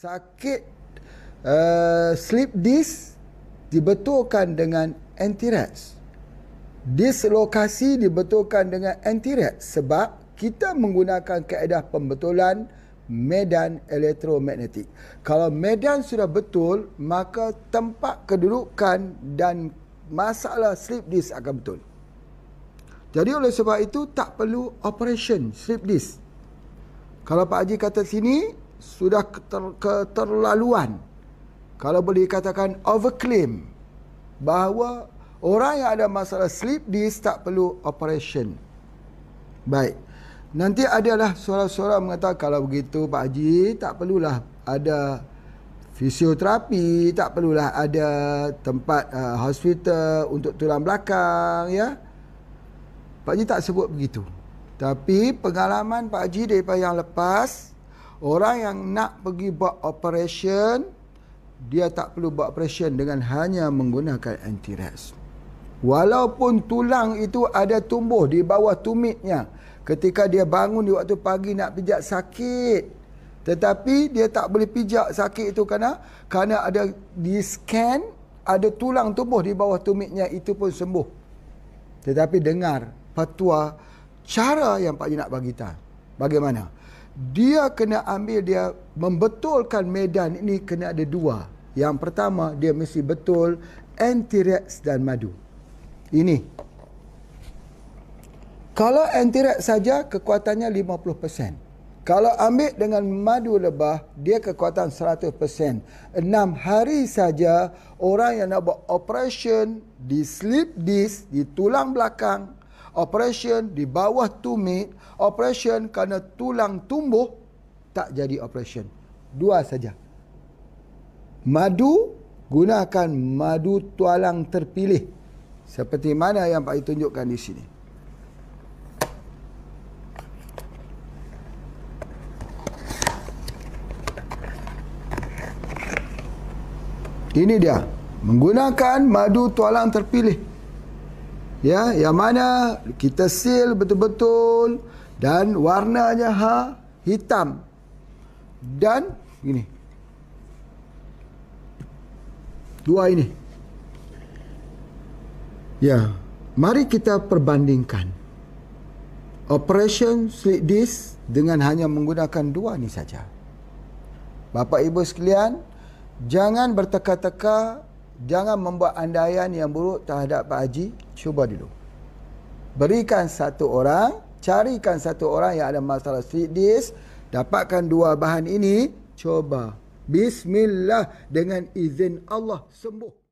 Sakit slip disc dibetulkan dengan anti-rats. Dislokasi dibetulkan dengan anti-rats sebab kita menggunakan kaedah pembetulan medan elektromagnetik. Kalau medan sudah betul, maka tempat kedudukan dan masalah slip disc akan betul. Jadi oleh sebab itu tak perlu operation slip disc. Kalau Pak Haji kata sini sudah keterlaluan. Kalau boleh dikatakan overclaim bahawa orang yang ada masalah slip disc tak perlu operation. Baik. Nanti adalah suara-suara mengatakan kalau begitu Pak Haji tak perlulah ada fisioterapi, tak perlulah ada tempat hospital untuk tulang belakang, ya. Pak Haji tak sebut begitu. Tapi pengalaman Pak Haji daripada yang lepas, orang yang nak pergi buat operation, dia tak perlu buat operation dengan hanya menggunakan anti-rats. Walaupun tulang itu ada tumbuh di bawah tumitnya, ketika dia bangun di waktu pagi nak pijak sakit, tetapi dia tak boleh pijak sakit itu kerana ada di scan, ada tulang tumbuh di bawah tumitnya, itu pun sembuh. Tetapi dengar fatwa, cara yang Pak Haji nak bagi tahu bagaimana dia kena ambil, dia membetulkan medan ini kena ada dua. Yang pertama, dia mesti betul anti-rats dan madu. Ini kalau anti-rats saja kekuatannya 50%. Kalau ambil dengan madu lebah, dia kekuatan 100%. 6 hari saja orang yang nak buat operation di slip disc, di tulang belakang, operation di bawah tumit, operation kerana tulang tumbuh, tak jadi operation. 2 saja. Madu, gunakan madu tualang terpilih. Seperti mana yang Pak Haji tunjukkan di sini. Ini dia. Menggunakan madu tualang terpilih. Ya, yang mana kita seal betul-betul dan warnanya hitam. Dan ini. Dua ini. Ya, mari kita perbandingkan operation slip disc dengan hanya menggunakan dua ni saja. Bapak Ibu sekalian, jangan berteka-teka, jangan membuat andaian yang buruk terhadap Pak Haji. Cuba dulu. Berikan satu orang, carikan satu orang yang ada masalah slip disc, dapatkan dua bahan ini, coba. Bismillah, dengan izin Allah sembuh.